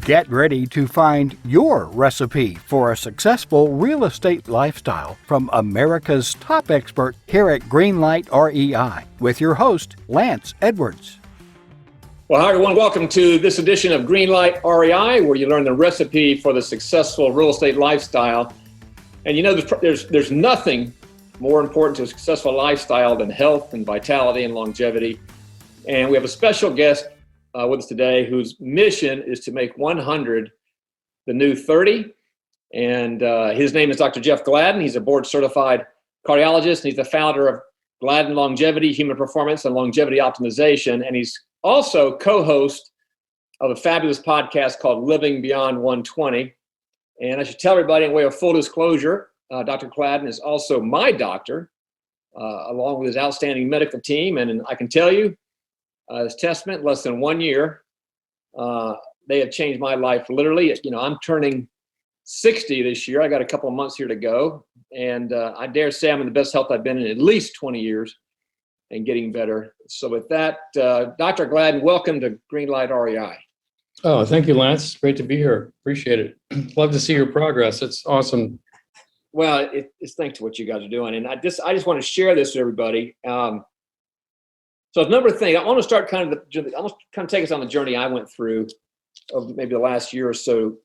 Get ready to find your recipe for a successful real estate lifestyle from America's top expert here at Greenlight REI with your host, Lance Edwards. Well, hi, everyone. Welcome to this edition of Greenlight REI, where you learn the recipe for the successful real estate lifestyle. And you know, there's nothing more important to a successful lifestyle than health and vitality and longevity. And we have a special guest with us today whose mission is to make 100 the new 30. And his name is Dr. Jeff Gladden. He's a board certified cardiologist, and he's the founder of Gladden Longevity, Human Performance, and Longevity Optimization. And he's also co-host of a fabulous podcast called Living Beyond 120. And I should tell everybody, in way of full disclosure, Dr. Gladden is also my doctor, along with his outstanding medical team. And I can tell you, as testament, in less than 1 year, they have changed my life. Literally, you know, I'm turning 60 this year. I got a couple of months here to go. And I dare say I'm in the best health I've been in at least 20 years and getting better. So with that, Dr. Gladden, welcome to Greenlight REI. Oh, thank you, Lance. Great to be here. Appreciate it. Love to see your progress. It's awesome. Well, it's thanks to what you guys are doing. And I just want to share this with everybody. So a number of things. I want to start kind of take us on the journey I went through of maybe the last year or so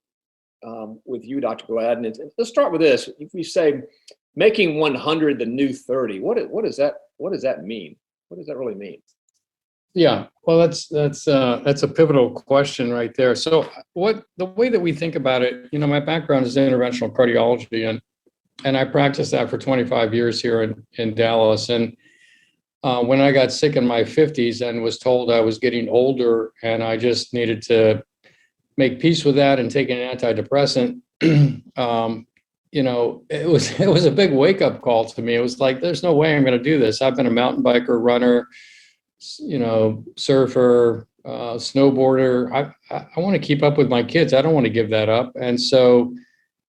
with you, Dr. Gladden. And let's start with this. If we say making 100 the new 30, what does that mean? What does that really mean? Yeah, well, that's a pivotal question right there. So the way that we think about it, you know, my background is interventional cardiology, and I practiced that for 25 years here in Dallas. And when I got sick in my 50s and was told I was getting older and I just needed to make peace with that and take an antidepressant, you know, it was a big wake-up call to me. It was like, there's no way I'm going to do this. I've been a mountain biker, runner, you know, surfer, snowboarder. I want to keep up with my kids. I don't want to give that up. And so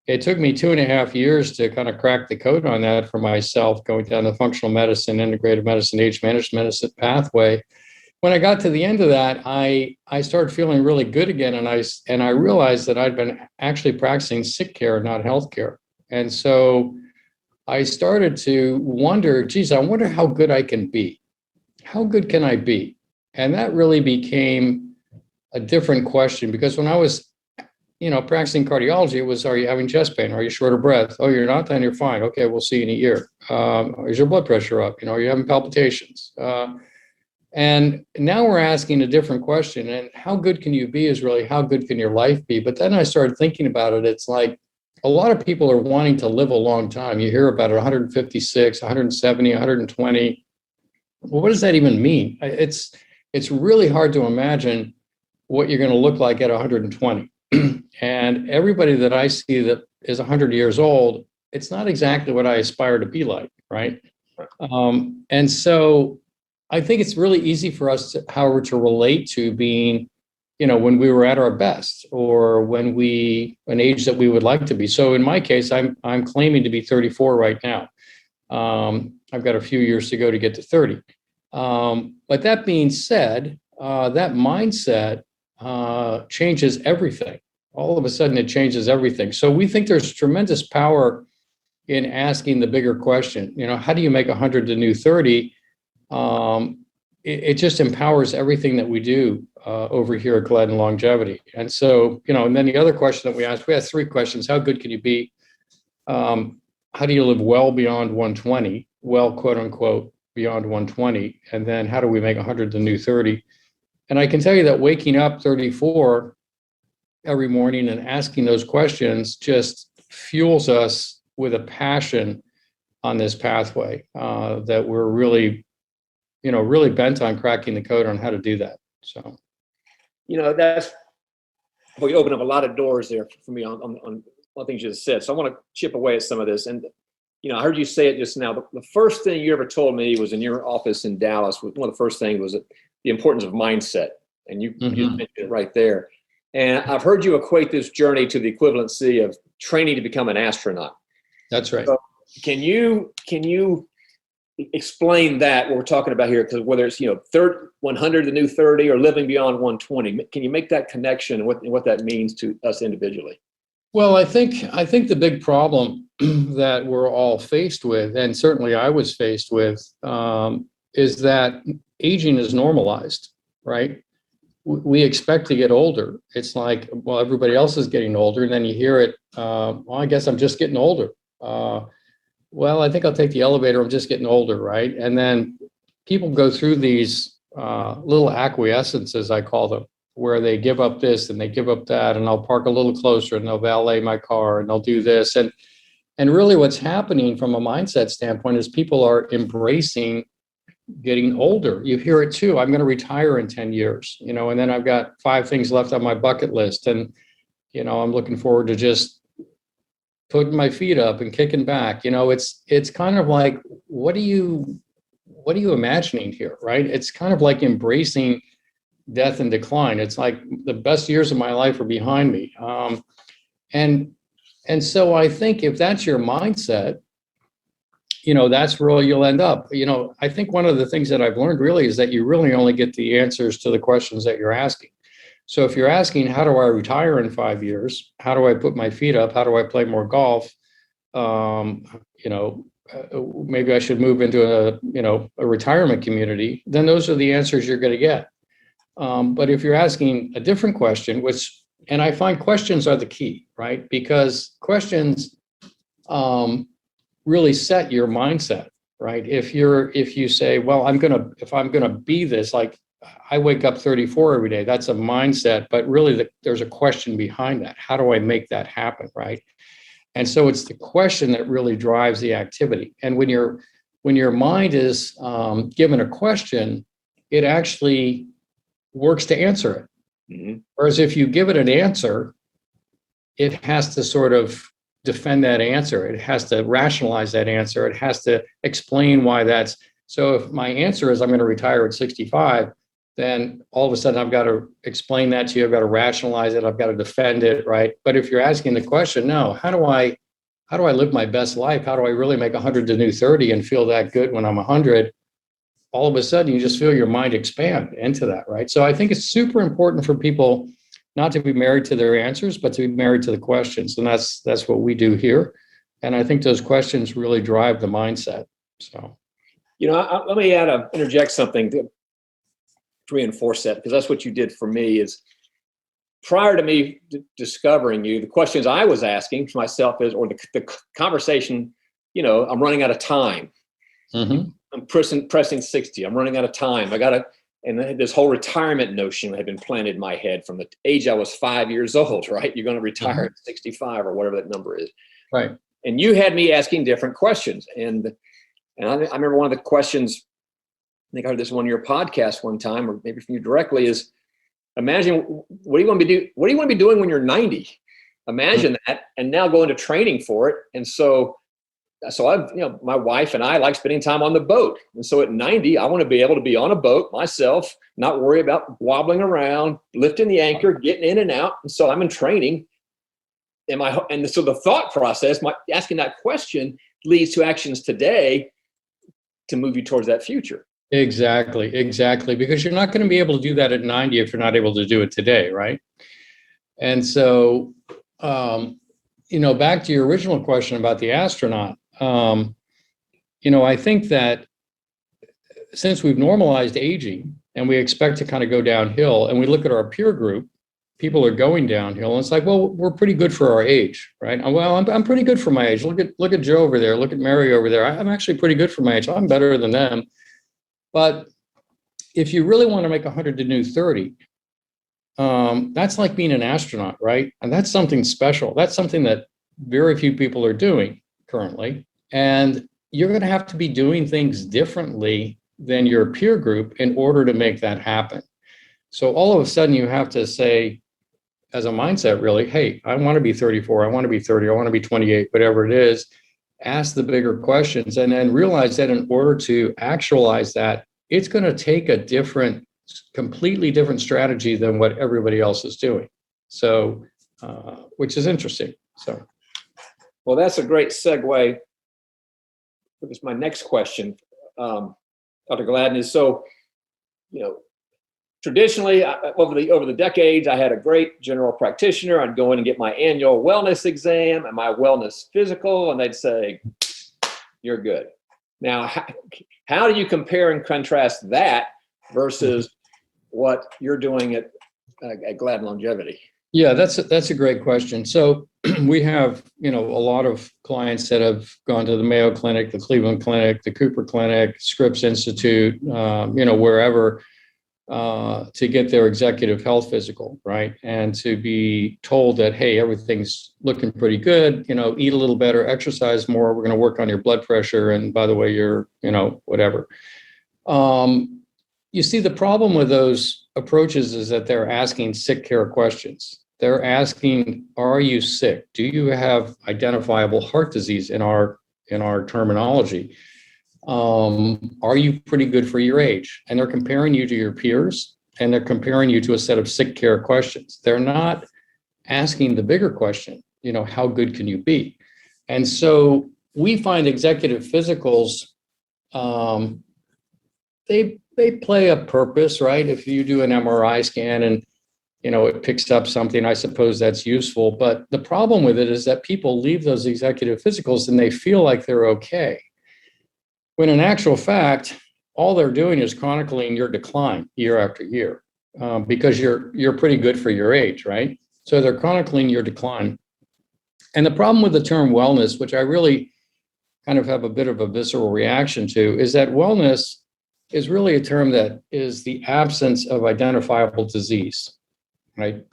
it took me 2.5 years to kind of crack the code on that for myself, going down the functional medicine, integrative medicine, age managed medicine pathway. When I got to the end of that, I started feeling really good again. And I realized that I'd been actually practicing sick care, not healthcare. And so I started to wonder, geez, I wonder how good I can be. How good can I be? And that really became a different question, because when I was, you know, practicing cardiology, it was, are you having chest pain? Are you short of breath? Oh, you're not? Then you're fine. Okay, we'll see you in a year. Is your blood pressure up? You know, are you having palpitations? And now we're asking a different question. And how good can you be is really, how good can your life be? But then I started thinking about it. It's like, a lot of people are wanting to live a long time. You hear about it, 156, 170, 120. Well, what does that even mean? It's really hard to imagine what you're going to look like at 120. And everybody that I see that is 100 years old, it's not exactly what I aspire to be like, right? And so I think it's really easy for us, however, to relate to being, you know, when we were at our best, or when an age that we would like to be. So in my case, I'm claiming to be 34 right now. I've got a few years to go to get to 30. But that being said, that mindset changes everything. All of a sudden, it changes everything. So we think there's tremendous power in asking the bigger question. You know, how do you make 100 the new 30? It just empowers everything that we do over here at Gladden Longevity. And so, you know, and then the other question that we asked 3 questions. How good can you be? How do you live well beyond 120? Well, quote unquote, beyond 120. And then how do we make 100 the new 30? And I can tell you that waking up 34 every morning and asking those questions just fuels us with a passion on this pathway that we're really, you know, really bent on cracking the code on how to do that. So, you know, we open up a lot of doors there for me on things you just said. So I want to chip away at some of this. And, you know, I heard you say it just now. The first thing you ever told me was in your office in Dallas. One of the first things was the importance of mindset. And you mentioned it right there. And I've heard you equate this journey to the equivalency of training to become an astronaut. That's right. So can you explain that what we're talking about here, because whether it's 100 the new 30 or living beyond 120, can you make that connection and what that means to us individually? Well, I think the big problem that we're all faced with, and certainly I was faced with, is that aging is normalized, right? We expect to get older. It's like, well, everybody else is getting older, and then you hear it, well, I guess I'm just getting older. Well, I think I'll take the elevator. I'm just getting older, right? And then people go through these little acquiescences, I call them, where they give up this and they give up that, and I'll park a little closer and they'll valet my car and they'll do this. And really what's happening from a mindset standpoint is people are embracing getting older. You hear it too. I'm going to retire in 10 years, and then I've got 5 things left on my bucket list. And, I'm looking forward to just putting my feet up and kicking back. It's kind of like, what are you imagining here, right? It's kind of like embracing death and decline. It's like the best years of my life are behind me. And so I think if that's your mindset, that's where you'll end up. I think one of the things that I've learned really is that you really only get the answers to the questions that you're asking. So if you're asking, how do I retire in 5 years? How do I put my feet up? How do I play more golf? Maybe I should move into a retirement community. Then those are the answers you're going to get. But if you're asking a different question, and I find questions are the key, right? Because questions really set your mindset, right? If you say, well, if I'm gonna be this, like I wake up 34 every day, that's a mindset, but really there's a question behind that. How do I make that happen, right? And so it's the question that really drives the activity. And when your mind is given a question, it actually works to answer it. Mm-hmm. Whereas if you give it an answer, it has to sort of defend that answer. It has to rationalize that answer. It has to explain why that's. So if my answer is I'm going to retire at 65, then all of a sudden I've got to explain that to you. I've got to rationalize it. I've got to defend it, right? But if you're asking the question, no, how do I live my best life? How do I really make 100 the new 30 and feel that good when I'm 100? All of a sudden you just feel your mind expand into that, right? So I think it's super important for people not to be married to their answers, but to be married to the questions. And that's what we do here. And I think those questions really drive the mindset. So, let me interject something to reinforce that, because that's what you did for me. Is prior to me discovering you, the questions I was asking for myself or the conversation, I'm running out of time. Mm-hmm. I'm pressing 60. I'm running out of time. And this whole retirement notion had been planted in my head from the age I was 5 years old, right? You're going to retire at 65 or whatever that number is. Right. And you had me asking different questions. And I remember one of the questions, I think I heard this on one of your podcasts one time, or maybe from you directly, is imagine what do you want to be doing when you're 90? Imagine that, and now go into training for it. And so I've, my wife and I like spending time on the boat. And so at 90, I want to be able to be on a boat myself, not worry about wobbling around, lifting the anchor, getting in and out. And so I'm in training. And so the thought process, asking that question leads to actions today to move you towards that future. Exactly. Because you're not going to be able to do that at 90 if you're not able to do it today, right? And so, back to your original question about the astronaut, I think that since we've normalized aging and we expect to kind of go downhill, and we look at our peer group, people are going downhill, and it's like, well, we're pretty good for our age, right? Well, I'm pretty good for my age. Look at Joe over there. Look at Mary over there. I'm actually pretty good for my age. I'm better than them. But if you really want to make 100 to new 30, that's like being an astronaut, right? And that's something special. That's something that very few people are doing currently. And you're going to have to be doing things differently than your peer group in order to make that happen. So all of a sudden you have to say, as a mindset, really, hey, I want to be 34, I want to be 30, I want to be 28, whatever it is. Ask the bigger questions, and then realize that in order to actualize that, it's going to take a completely different strategy than what everybody else is doing. So, which is interesting. So, well, that's a great segue. This is my next question. Dr. Gladden, is so, traditionally over the decades, I had a great general practitioner. I'd go in and get my annual wellness exam and my wellness physical, and they'd say, "You're good." Now, how do you compare and contrast that versus what you're doing at Gladden Longevity? Yeah, that's a great question. So we have, a lot of clients that have gone to the Mayo Clinic, the Cleveland Clinic, the Cooper Clinic, Scripps Institute, wherever, to get their executive health physical, right? And to be told that, hey, everything's looking pretty good, eat a little better, exercise more, we're going to work on your blood pressure, and by the way, you're, whatever. You see, the problem with those approaches is that they're asking sick care questions. They're asking, are you sick? Do you have identifiable heart disease in our terminology? Are you pretty good for your age? And they're comparing you to your peers, and they're comparing you to a set of sick care questions. They're not asking the bigger question, how good can you be? And so we find executive physicals, they play a purpose, right? If you do an MRI scan and it picks up something, I suppose that's useful. But the problem with it is that people leave those executive physicals and they feel like they're okay, when in actual fact, all they're doing is chronicling your decline year after year, because you're pretty good for your age, right? So they're chronicling your decline. And the problem with the term wellness, which I really kind of have a bit of a visceral reaction to, is that wellness is really a term that is the absence of identifiable disease, right?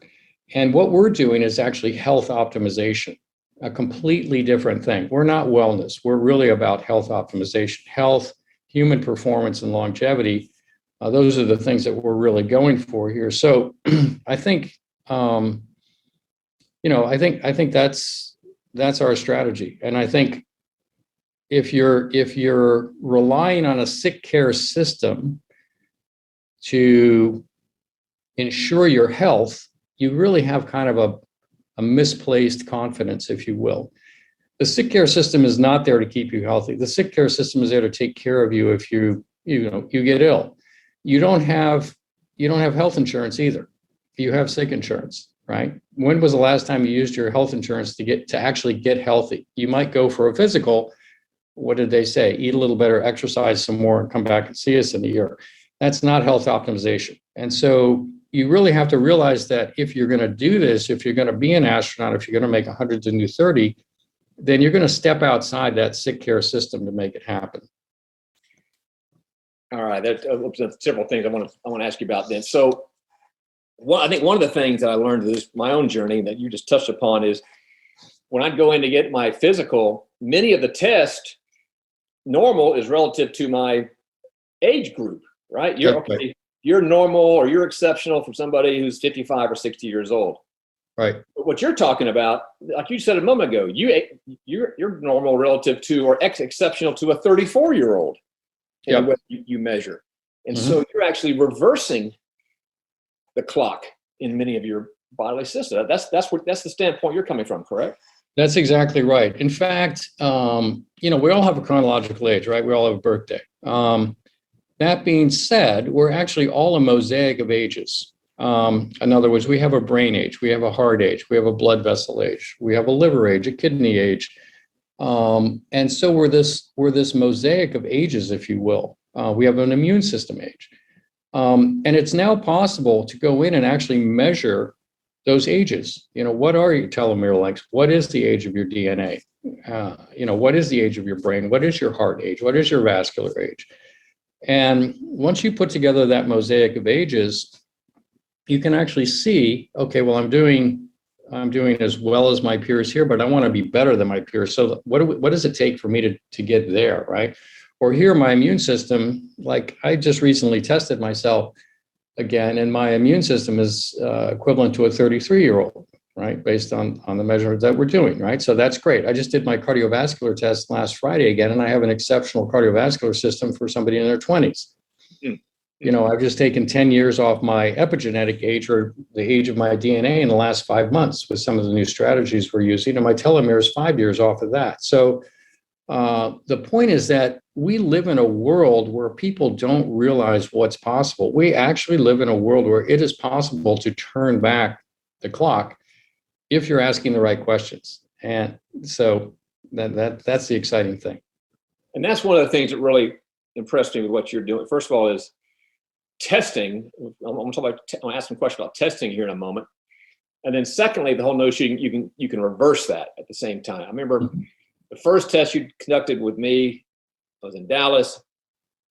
And what we're doing is actually health optimization, a completely different thing. We're not wellness. We're really about health optimization, health, human performance, and longevity. Those are the things that we're really going for here. So I think, I think that's our strategy. And I think if you're relying on a sick care system to ensure your health, you really have kind of a misplaced confidence, if you will. The sick care system is not there to keep you healthy. The sick care system is there to take care of you if you get ill. You don't have health insurance either. You have sick insurance, right? When was the last time you used your health insurance to actually get healthy? You might go for a physical. What did they say? Eat a little better, exercise some more, and come back and see us in a year. That's not health optimization. And so you really have to realize that if you're going to do this, if you're going to be an astronaut, if you're going to make 100 to do 30, then you're going to step outside that sick care system to make it happen. All right, there's several things I want to ask you about then. So, I think one of the things that I learned through my own journey that you just touched upon is when I'd go in to get my physical, many of the tests, normal is relative to my age group, right? You're normal or you're exceptional from somebody who's 55 or 60 years old. Right. But what you're talking about, like you said a moment ago, you're normal relative to or exceptional to a 34-year-old in the way you measure. And so you're actually reversing the clock in many of your bodily systems. That's the standpoint you're coming from, correct? That's exactly right. In fact, we all have a chronological age, right? We all have a birthday. That being said, we're actually all a mosaic of ages. In other words, we have a brain age, we have a heart age, we have a blood vessel age, we have a liver age, a kidney age. And so we're this mosaic of ages, if you will. We have an immune system age. And it's now possible to go in and actually measure those ages. What are your telomere lengths? What is the age of your DNA? What is the age of your brain? What is your heart age? What is your vascular age? And once you put together that mosaic of ages, you can actually see, okay, well, I'm doing as well as my peers here, but I want to be better than my peers. So what does it take for me to get there, right? Or here, my immune system, like I just recently tested myself again, and my immune system is equivalent to a 33-year-old, right? Based on the measurements that we're doing, right? So that's great. I just did my cardiovascular test last Friday again, and I have an exceptional cardiovascular system for somebody in their 20s. I've just taken 10 years off my epigenetic age, or the age of my DNA, in the last 5 months with some of the new strategies we're using, and my telomere is 5 years off of that. So the point is that we live in a world where people don't realize what's possible. We actually live in a world where it is possible to turn back the clock if you're asking the right questions. And so that's the exciting thing. And that's one of the things that really impressed me with what you're doing. First of all, is testing. I'm going to ask some questions about testing here in a moment. And then secondly, the whole notion you can reverse that at the same time. I remember the first test you conducted with me, I was in Dallas.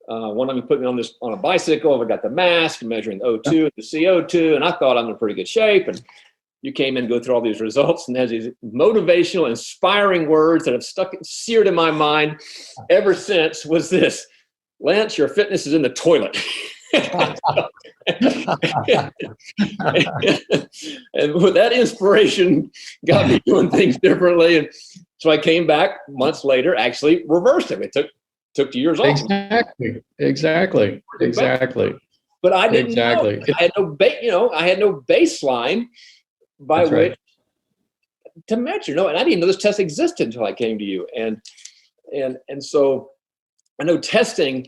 One time you put me on a bicycle. I got the mask, measuring the O2 and the CO2, and I thought I'm in pretty good shape. And you came in and go through all these results, and there's these motivational, inspiring words that have seared in my mind ever since. Was this, Lance, your fitness is in the toilet. And with that inspiration got me doing things differently. And so I came back months later, actually reversed it. It took 2 years off. Exactly. But I didn't know. I had no baseline by which to measure. No, and I didn't even know this test existed until I came to you. And so I know testing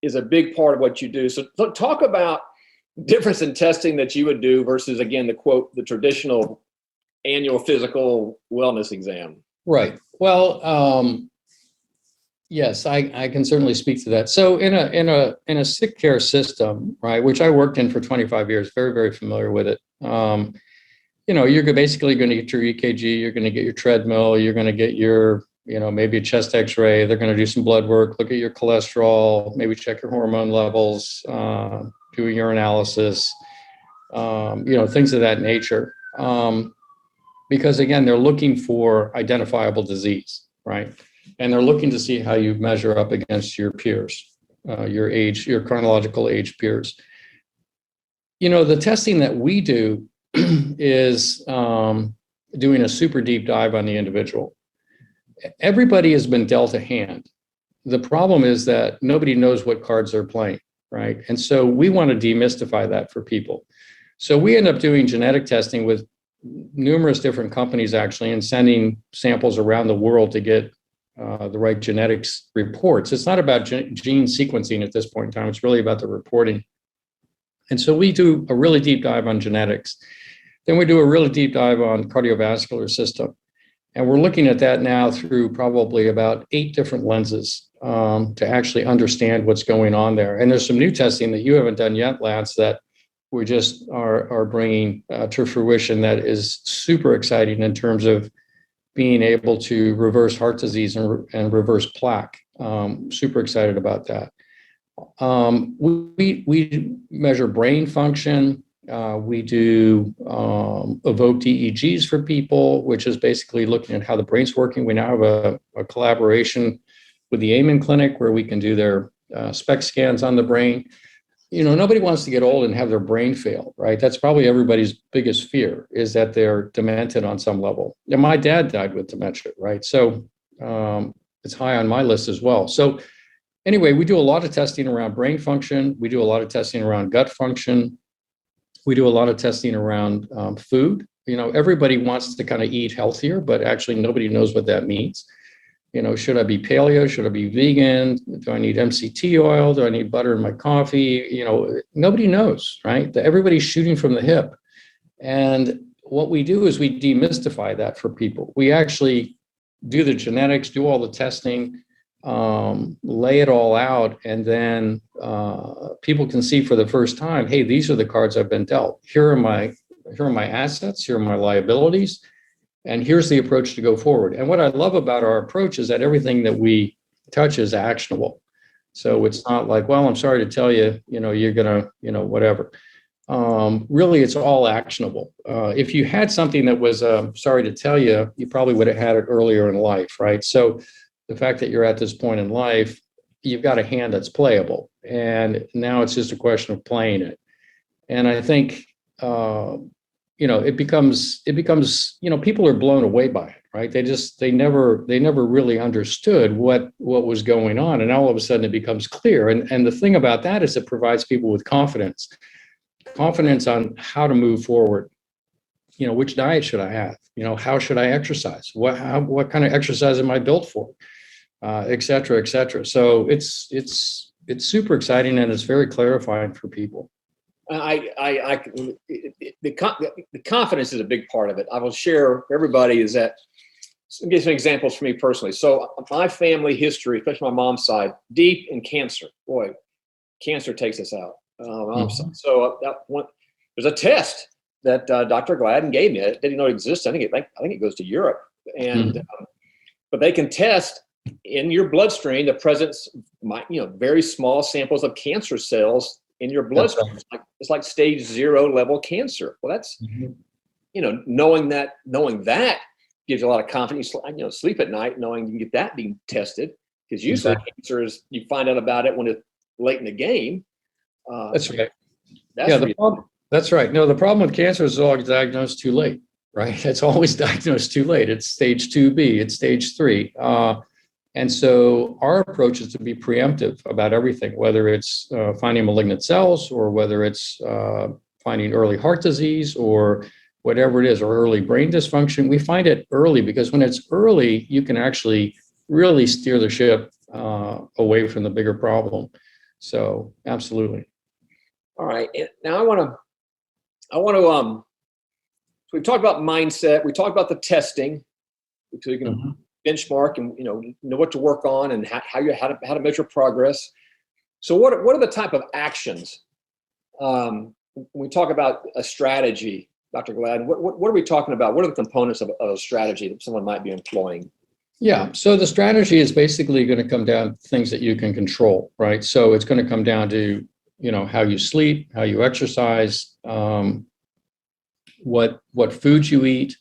is a big part of what you do. So talk about difference in testing that you would do versus, again, the traditional annual physical wellness exam. Right. Well, yes, I can certainly speak to that. So in a sick care system, right, which I worked in for 25 years, very, very familiar with it. You're basically going to get your EKG, you're going to get your treadmill, you're going to get your, maybe a chest X-ray. They're going to do some blood work, look at your cholesterol, maybe check your hormone levels, do a urinalysis, things of that nature. Because again, they're looking for identifiable disease, right? And they're looking to see how you measure up against your peers, your chronological age peers. The testing that we do is doing a super deep dive on the individual. Everybody has been dealt a hand. The problem is that nobody knows what cards they're playing, right? And so we want to demystify that for people. So we end up doing genetic testing with numerous different companies, actually, and sending samples around the world to get the right genetics reports. It's not about gene sequencing at this point in time. It's really about the reporting. And so we do a really deep dive on genetics. Then we do a really deep dive on cardiovascular system. And we're looking at that now through probably about 8 different lenses to actually understand what's going on there. And there's some new testing that you haven't done yet, Lance, that we just are bringing to fruition that is super exciting in terms of being able to reverse heart disease and reverse plaque. Super excited about that. We measure brain function. We do evoked EEGs for people, which is basically looking at how the brain's working. We now have a collaboration with the Amen Clinic where we can do their SPECT scans on the brain. Nobody wants to get old and have their brain fail, right? That's probably everybody's biggest fear, is that they're demented on some level. And my dad died with dementia, right? So it's high on my list as well. So anyway, we do a lot of testing around brain function. We do a lot of testing around gut function. We do a lot of testing around food. Everybody wants to kind of eat healthier, but actually nobody knows what that means. Should I be paleo? Should I be vegan? Do I need MCT oil? Do I need butter in my coffee? Nobody knows, right? Everybody's shooting from the hip. And what we do is we demystify that for people. We actually do the genetics, do all the testing, lay it all out, and then people can see for the first time, hey, these are the cards I've been dealt. Here are my assets, here are my liabilities, and here's the approach to go forward. And what I love about our approach is that everything that we touch is actionable. So it's not like, well, I'm sorry to tell you, you're gonna, whatever. Really, it's all actionable. If you had something that was sorry to tell you, you probably would have had it earlier in life, right? So the fact that you're at this point in life, you've got a hand that's playable, and now it's just a question of playing it. And I think it becomes people are blown away by it, right? They never really understood what was going on, and all of a sudden it becomes clear. And the thing about that is it provides people with confidence on how to move forward. Which diet should I have? How should I exercise? What kind of exercise am I built for? et cetera, et cetera. So it's super exciting, and it's very clarifying for people. The confidence is a big part of it. I will share for everybody is that, I'll give some examples for me personally. So my family history, especially my mom's side, deep in cancer. Boy, cancer takes us out. So there's a test that Dr. Gladden gave me. I didn't know it existed. I think it goes to Europe, and but they can test in your bloodstream the presence, very small samples of cancer cells in your bloodstream. Right. It's like stage 0 level cancer. Well, that's knowing that gives you a lot of confidence. Sleep at night knowing you can get that being tested, because usually cancer is, you find out about it when it's late in the game. That's right. That's right. No, the problem with cancer is it's always diagnosed too late, right? It's always diagnosed too late. It's stage 2B, it's stage 3. And so our approach is to be preemptive about everything, whether it's finding malignant cells, or whether it's finding early heart disease, or whatever it is, or early brain dysfunction. We find it early, because when it's early, you can actually really steer the ship away from the bigger problem. So absolutely. All right. Now I want to, so we talked about mindset. We talked about the testing, so you can benchmark and know what to work on, and how to measure progress. So what are the type of actions when we talk about a strategy, Dr. Gladden? What are we talking about? What are the components of a strategy that someone might be employing? Yeah, so the strategy is basically going to come down to things that you can control, right? So it's going to come down to how you sleep, how you exercise, what foods you eat,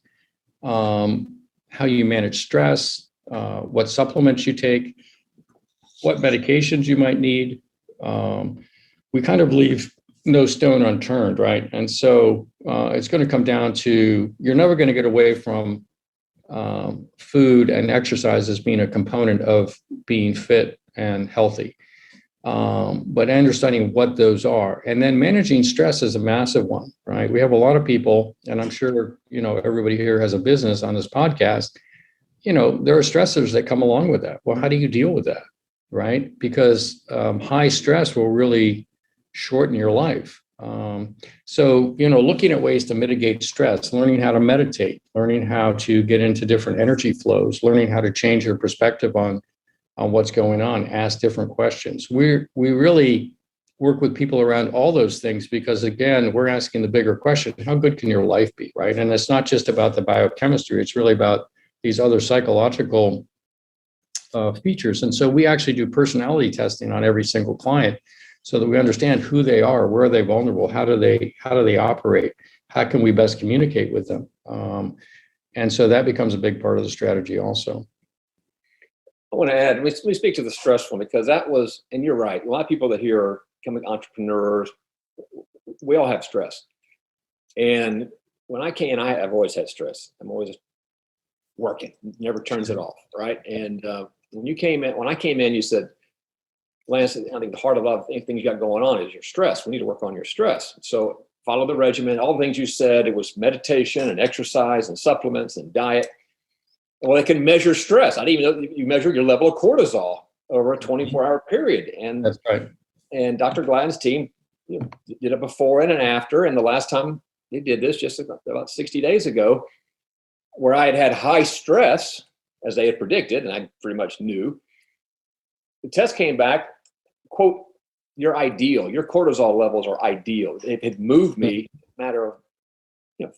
how you manage stress, what supplements you take, what medications you might need. We kind of leave no stone unturned, right? And so it's going to come down to, you're never going to get away from food and exercise as being a component of being fit and healthy. But understanding what those are, and then managing stress is a massive one, right? We have a lot of people, and I'm sure, everybody here has a business on this podcast, there are stressors that come along with that. Well, how do you deal with that, right? Because high stress will really shorten your life. So, looking at ways to mitigate stress, learning how to meditate, learning how to get into different energy flows, learning how to change your perspective on what's going on, ask different questions. We really work with people around all those things, because again, we're asking the bigger question: how good can your life be, right? And it's not just about the biochemistry, it's really about these other psychological features. And so we actually do personality testing on every single client, so that we understand who they are, where are they vulnerable, how do they operate, how can we best communicate with them. And so that becomes a big part of the strategy also. I want to add, let me speak to the stress one, because that was, and you're right, a lot of people that here are becoming entrepreneurs, we all have stress. And when I've always had stress. I'm always working, never turns it off, right? And when I came in, you said, Lance, I think the heart of a lot of things you got going on is your stress. We need to work on your stress. So follow the regimen, all the things you said. It was meditation and exercise and supplements and diet. Well, they can measure stress. I didn't even know you measure your level of cortisol over a 24-hour period. And that's right. And Dr. Gladden's team did a before and an after. And the last time they did this, just about 60 days ago, where I had high stress, as they had predicted, and I pretty much knew, the test came back, quote, "You're ideal. Your cortisol levels are ideal." It had moved me a matter of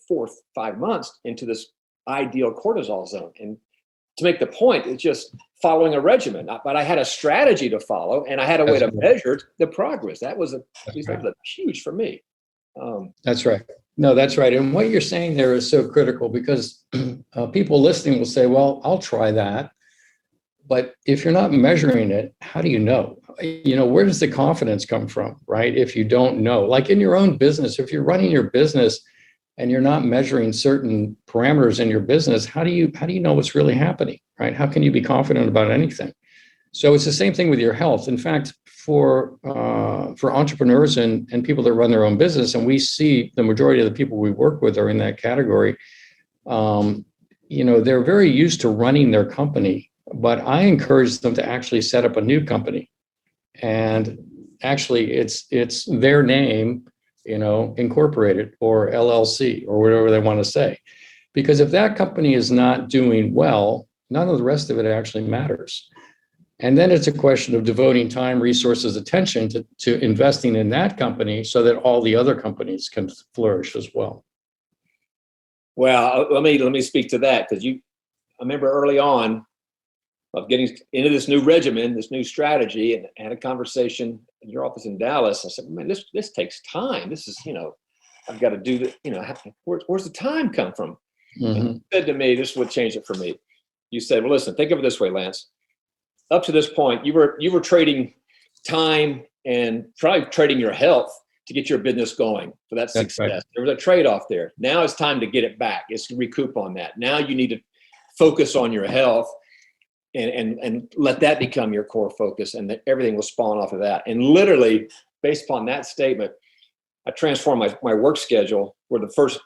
4 or 5 months into this ideal cortisol zone. And to make the point, it's just following a regimen. But I had a strategy to follow, and I had a way to measure the progress. That was huge for me. That's right. No, that's right. And what you're saying there is so critical, because people listening will say, well, I'll try that. But if you're not measuring it, how do you know? Where does the confidence come from, right? If you don't know, like in your own business, if you're running your business and you're not measuring certain parameters in your business, how do you know what's really happening, right? How can you be confident about anything? So it's the same thing with your health. In fact, for entrepreneurs and people that run their own business, and we see the majority of the people we work with are in that category, they're very used to running their company but I encourage them to actually set up a new company. And actually it's their name, incorporated or LLC or whatever they want to say. Because if that company is not doing well, none of the rest of it actually matters. And then it's a question of devoting time, resources, attention to investing in that company so that all the other companies can flourish as well. Well, let me speak to that, because I remember early on of getting into this new regimen, this new strategy, and I had a conversation in your office in Dallas. I said, man, this takes time. This is, I've got to do that. Where's the time come from? Mm-hmm. And you said to me, this would change it for me. You said, well, listen, think of it this way, Lance. Up to this point, you were trading time and probably trading your health to get your business going for that success. Right. There was a trade-off there. Now it's time to get it back. It's to recoup on that. Now you need to focus on your health and let that become your core focus, and that everything will spawn off of that. And literally, based upon that statement, I transformed my work schedule where the first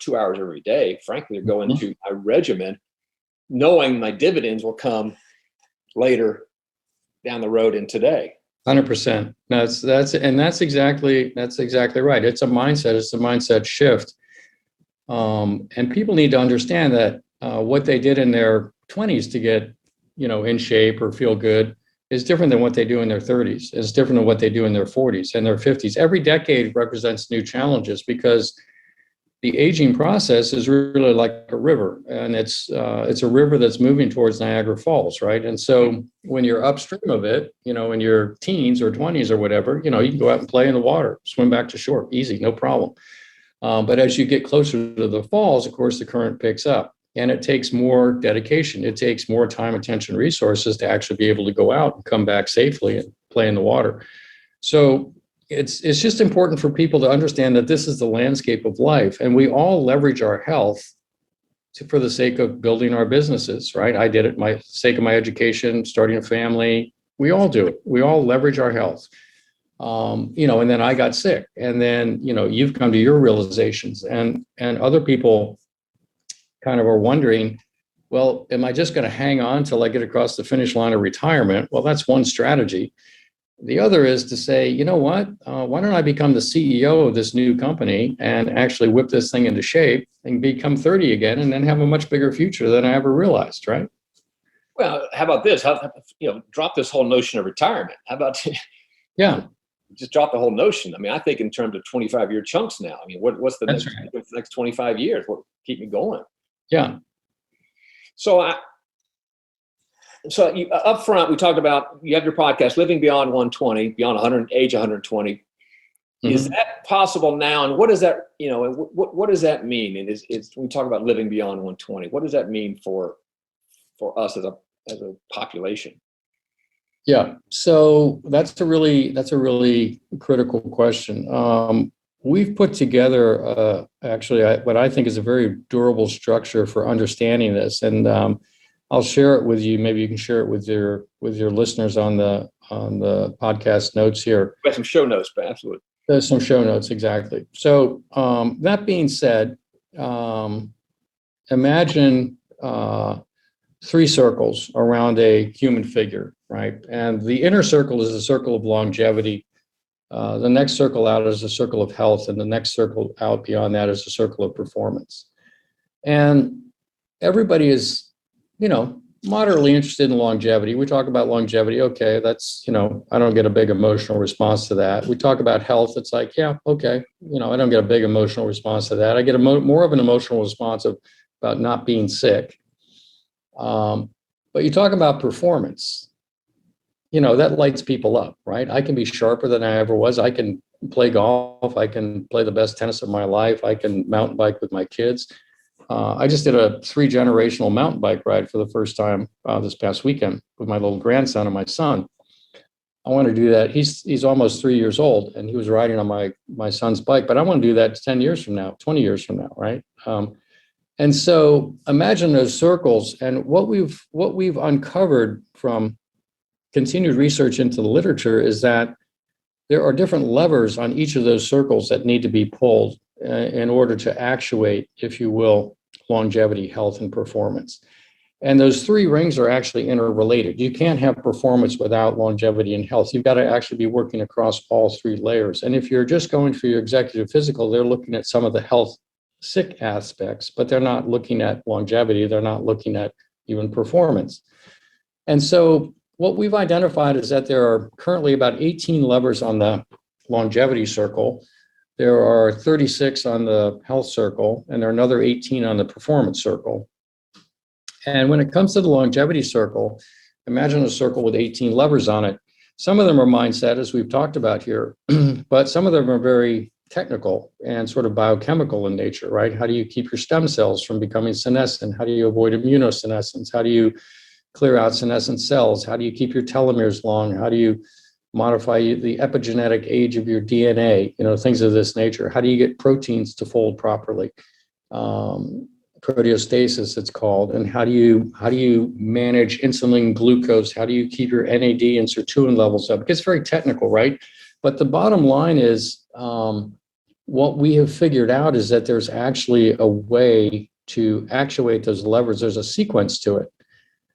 2 hours every day, frankly, are going into my regimen, knowing my dividends will come later down the road and today. 100%. That's exactly right. It's a mindset shift. And people need to understand that what they did in their 20s to get, in shape or feel good is different than what they do in their 30s. It's different than what they do in their 40s and their 50s. Every decade represents new challenges, because the aging process is really like a river, and it's a river that's moving towards Niagara Falls, right? And so when you're upstream of it, in your teens or 20s or whatever, you can go out and play in the water, swim back to shore, easy, no problem. But as you get closer to the falls, of course, the current picks up, and it takes more dedication. It takes more time, attention, resources to actually be able to go out and come back safely and play in the water. So it's just important for people to understand that this is the landscape of life, and we all leverage our health for the sake of building our businesses, right? I did it for the sake of my education, starting a family. We all do it. We all leverage our health. And then I got sick, and then, you've come to your realizations, and other people kind of are wondering, well, am I just going to hang on till I get across the finish line of retirement? Well, that's one strategy. The other is to say, you know what, why don't I become the CEO of this new company and actually whip this thing into shape and become 30 again, and then have a much bigger future than I ever realized, right? Well, how about this? Drop this whole notion of retirement. How about just drop the whole notion? I mean, I think in terms of 25-year chunks now. I mean, what's the next 25 years? What keep me going? Yeah. So up front, we talked about, you have your podcast, Living Beyond 120, beyond age 120. Mm-hmm. Is that possible now? And what does that, what does that mean? And when we talk about living beyond 120, what does that mean for us as a population? Yeah. So that's a really critical question. We've put together what I think is a very durable structure for understanding this, and I'll share it with you. Maybe you can share it with your listeners on the podcast notes here. We have some show notes, but absolutely. There's some show notes, exactly. So that being said, imagine 3 circles around a human figure, right? And the inner circle is the circle of longevity. The next circle out is a circle of health, and the next circle out beyond that is a circle of performance. And everybody is, moderately interested in longevity. We talk about longevity. Okay, that's, I don't get a big emotional response to that. We talk about health. It's like, yeah, okay. I don't get a big emotional response to that. I get more of an emotional response about not being sick. But you talk about performance, that lights people up, right? I can be sharper than I ever was. I can play golf. I can play the best tennis of my life. I can mountain bike with my kids. I just did a 3-generational mountain bike ride for the first time this past weekend with my little grandson and my son. I want to do that. He's almost 3 years old, and he was riding on my son's bike, but I want to do that 10 years from now, 20 years from now, right? And so imagine those circles, and what we've uncovered from continued research into the literature is that there are different levers on each of those circles that need to be pulled in order to actuate, if you will, longevity, health, and performance. And those three rings are actually interrelated. You can't have performance without longevity and health. You've got to actually be working across all three layers. And if you're just going for your executive physical, they're looking at some of the health sick aspects, but they're not looking at longevity. They're not looking at even performance. And so what we've identified is that there are currently about 18 levers on the longevity circle. There are 36 on the health circle, and there are another 18 on the performance circle. And when it comes to the longevity circle, imagine a circle with 18 levers on it. Some of them are mindset, as we've talked about here, but some of them are very technical and sort of biochemical in nature, right? How do you keep your stem cells from becoming senescent? How do you avoid immunosenescence? How do you clear out senescent cells? How do you keep your telomeres long? How do you modify the epigenetic age of your DNA? Things of this nature. How do you get proteins to fold properly? Proteostasis, it's called. And how do you manage insulin, glucose? How do you keep your NAD and sirtuin levels up? It gets very technical, right? But the bottom line is, what we have figured out is that there's actually a way to actuate those levers. There's a sequence to it.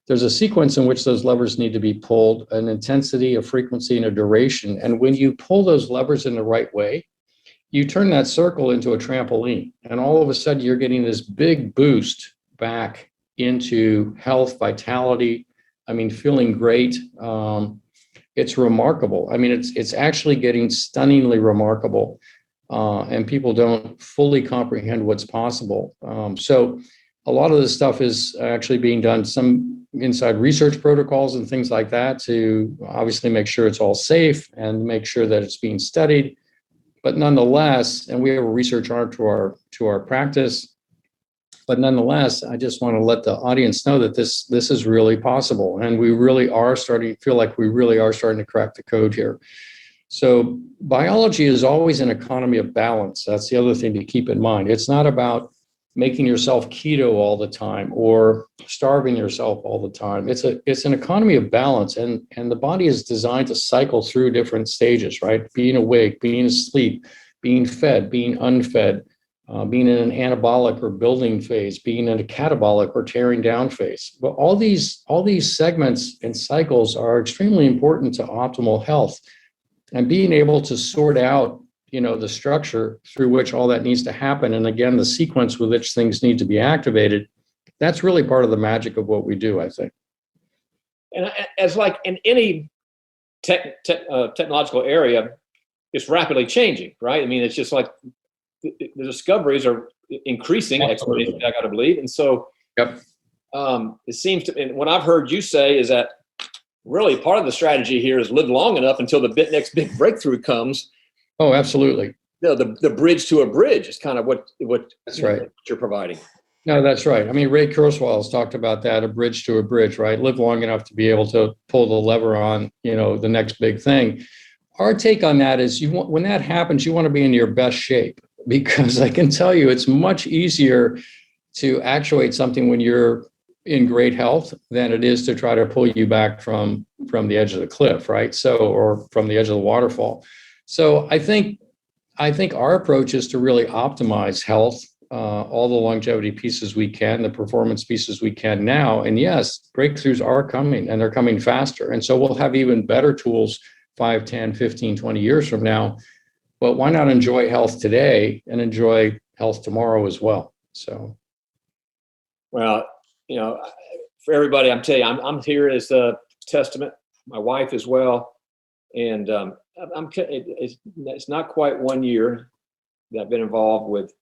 There's a sequence in which those levers need to be pulled, an intensity, a frequency, and a duration. And when you pull those levers in the right way, you turn that circle into a trampoline. And all of a sudden, you're getting this big boost back into health, vitality. Feeling great. It's remarkable. It's actually getting stunningly remarkable. And people don't fully comprehend what's possible. So a lot of this stuff is actually being done, some inside research protocols and things like that, to obviously make sure it's all safe and make sure that it's being studied. But nonetheless, and we have a research arm to our practice, but nonetheless, I just want to let the audience know that this is really possible. And we really are starting to crack the code here. So biology is always an economy of balance. That's the other thing to keep in mind. It's not about making yourself keto all the time or starving yourself all the time. It's an economy of balance, and the body is designed to cycle through different stages, right? Being awake, being asleep, being fed, being unfed, being in an anabolic or building phase, being in a catabolic or tearing down phase. But all these segments and cycles are extremely important to optimal health, and being able to sort out the structure through which all that needs to happen. And again, the sequence with which things need to be activated, that's really part of the magic of what we do, I think. And as like in any technological area, it's rapidly changing, right? It's just like the discoveries are increasing exponentially, I got to believe. And so yep. It seems to, and what I've heard you say is that really part of the strategy here is live long enough until the next big breakthrough comes. Oh, absolutely. The bridge to a bridge is kind of what that's right. What you're providing. No, that's right. Ray Kurzweil has talked about that, a bridge to a bridge, right? Live long enough to be able to pull the lever on, the next big thing. Our take on that is when that happens, you want to be in your best shape, because I can tell you it's much easier to actuate something when you're in great health than it is to try to pull you back from the edge of the cliff, right? So, or from the edge of the waterfall. So I think our approach is to really optimize health, all the longevity pieces we can, the performance pieces we can now. And yes, breakthroughs are coming, and they're coming faster. And so we'll have even better tools 5, 10, 15, 20 years from now. But why not enjoy health today and enjoy health tomorrow as well? So, well, for everybody, I'm telling you, I'm here as a testament. My wife as well, and it's not quite 1 year that I've been involved with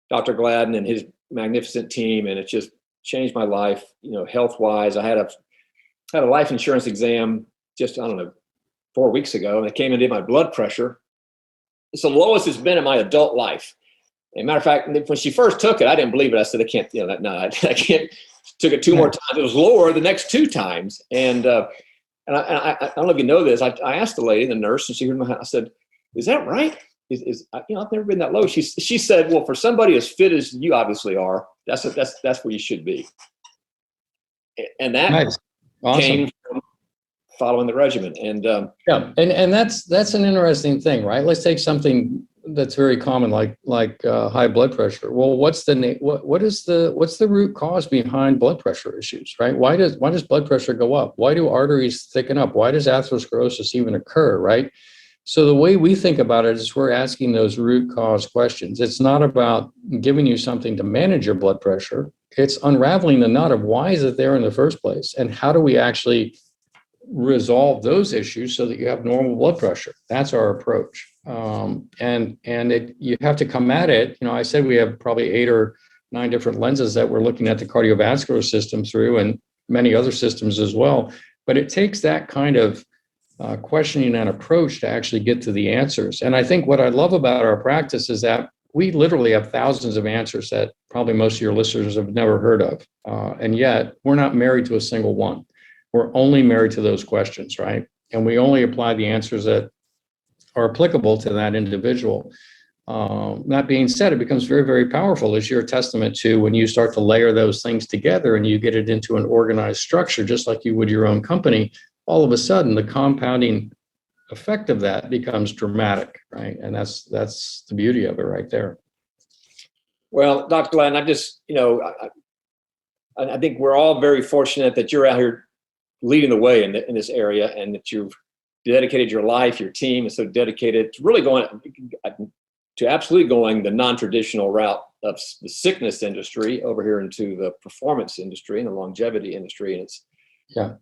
Dr. Gladden and his magnificent team, and it's just changed my life. Health-wise, I had a life insurance exam just 4 weeks ago, and I came and did my blood pressure. It's the lowest it's been in my adult life. As a matter of fact, when she first took it, I didn't believe it. I said, I can't, I can't. Took it 2 more times. It was lower the next 2 times. And I don't know if you know this. I asked the lady, the nurse, and she heard I said, is that right? I've never been that low. She said, well, for somebody as fit as you obviously are, that's where you should be. And that nice. Awesome. Came from following the regimen. And yeah, and that's an interesting thing, right? Let's take something that's very common, like high blood pressure. Well, what's the root cause behind blood pressure issues, right? Why does blood pressure go up? Why do arteries thicken up? Why does atherosclerosis even occur, right? So the way we think about it is we're asking those root cause questions. It's not about giving you something to manage your blood pressure. It's unraveling the knot of why is it there in the first place, and how do we actually resolve those issues so that you have normal blood pressure. That's our approach. You have to come at it. I said we have probably 8 or 9 different lenses that we're looking at the cardiovascular system through, and many other systems as well. But it takes that kind of questioning and approach to actually get to the answers. And I think what I love about our practice is that we literally have thousands of answers that probably most of your listeners have never heard of. And yet we're not married to a single one. We're only married to those questions, right? And we only apply the answers that are applicable to that individual. That being said, it becomes very, very powerful, as you're a testament to, when you start to layer those things together and you get it into an organized structure, just like you would your own company. All of a sudden, the compounding effect of that becomes dramatic, right? And that's the beauty of it right there. Well, Dr. Gladden, I think we're all very fortunate that you're out here leading the way in this area, and that you've dedicated your life, your team is so dedicated to really absolutely going the non-traditional route of the sickness industry over here into the performance industry and the longevity industry, and it's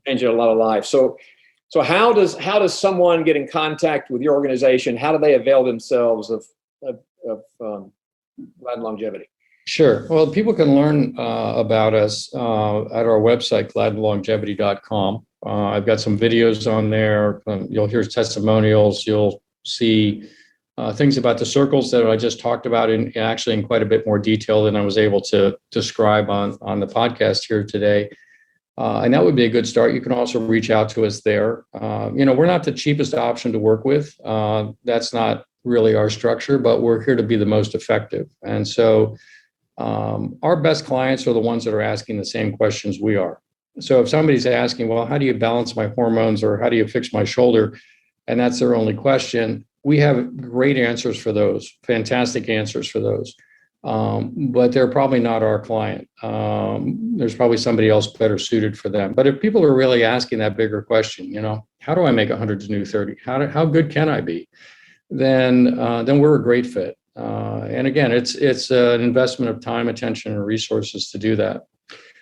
changing a lot of lives. So how does someone get in contact with your organization? How do they avail themselves of Gladden Longevity? Sure. Well, people can learn about us at our website, gladdenlongevity.com. I've got some videos on there. You'll hear testimonials. You'll see things about the circles that I just talked about in quite a bit more detail than I was able to describe on the podcast here today. And that would be a good start. You can also reach out to us there. We're not the cheapest option to work with. That's not really our structure, but we're here to be the most effective. And so our best clients are the ones that are asking the same questions we are. So if somebody's asking, well, how do you balance my hormones, or how do you fix my shoulder? And that's their only question. We have great answers for those, fantastic answers for those. But they're probably not our client. There's probably somebody else better suited for them. But if people are really asking that bigger question, how do I make 100 to new 30? How good can I be? Then we're a great fit. And again, it's an investment of time, attention, and resources to do that.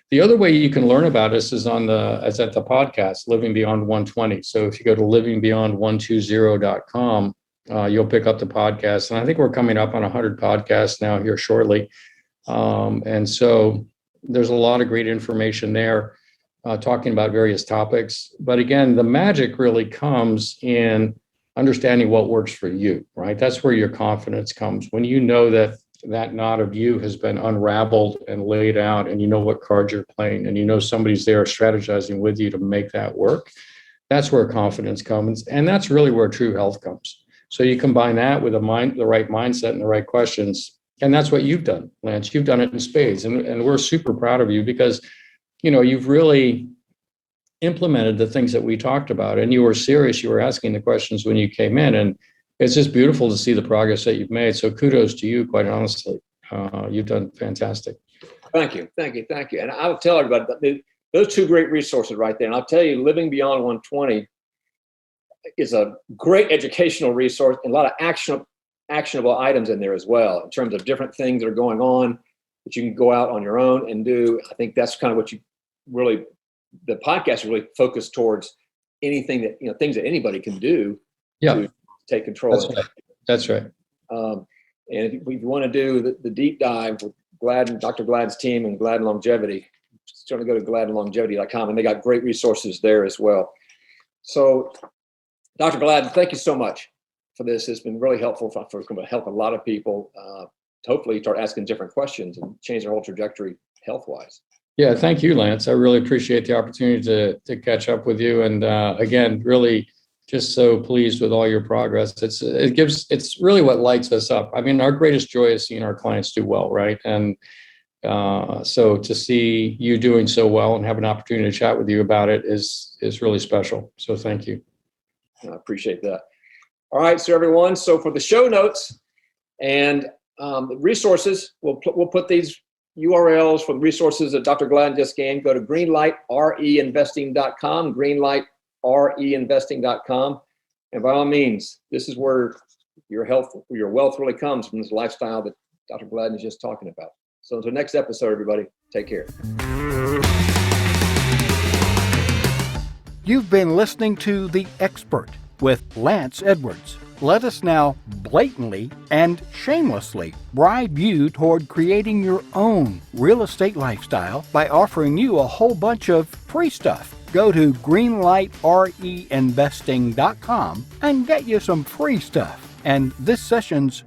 The other way you can learn about us is at the podcast, Living Beyond 120. So if you go to livingbeyond120.com, you'll pick up the podcast. And I think we're coming up on 100 podcasts now here shortly. And so there's a lot of great information there talking about various topics. But again, the magic really comes in understanding what works for you, right? That's where your confidence comes. When you know that knot of you has been unraveled and laid out, and you know what cards you're playing, and you know somebody's there strategizing with you to make that work, that's where confidence comes. And that's really where true health comes. So you combine that with the right mindset and the right questions. And that's what you've done, Lance. You've done it in spades. And we're super proud of you because, you've really implemented the things that we talked about, and you were serious. You were asking the questions when you came in, and it's just beautiful to see the progress that you've made. So kudos to you, quite honestly. You've done fantastic. Thank you. And I'll tell everybody, those 2 great resources right there. And I'll tell you, Living Beyond 120 is a great educational resource, and a lot of actionable items in there as well, in terms of different things that are going on that you can go out on your own and do. I think that's kind of what the podcast is really focused towards, anything that, things that anybody can do to take control. That's right. And if you want to do the deep dive with Gladden, Dr. Gladden's team and Gladden Longevity, certainly go to gladdenlongevity.com, and they got great resources there as well. So, Dr. Gladden, thank you so much for this. It's been really helpful for going to help a lot of people hopefully start asking different questions and change their whole trajectory health-wise. Yeah, thank you, Lance. I really appreciate the opportunity to catch up with you. And again, really just so pleased with all your progress. It's really what lights us up. I mean, our greatest joy is seeing our clients do well, right? And so to see you doing so well and have an opportunity to chat with you about it is really special. So thank you. I appreciate that. All right, so everyone. So for the show notes And resources, we'll put these URLs for the resources that Dr. Gladden just gave. Go to greenlightreinvesting.com, greenlightreinvesting.com. And by all means, this is where your wealth really comes, from this lifestyle that Dr. Gladden is just talking about. So until next episode, everybody, take care. You've been listening to The Expert with Lance Edwards. Let us now blatantly and shamelessly bribe you toward creating your own real estate lifestyle by offering you a whole bunch of free stuff. Go to greenlightreinvesting.com and get you some free stuff. And this session's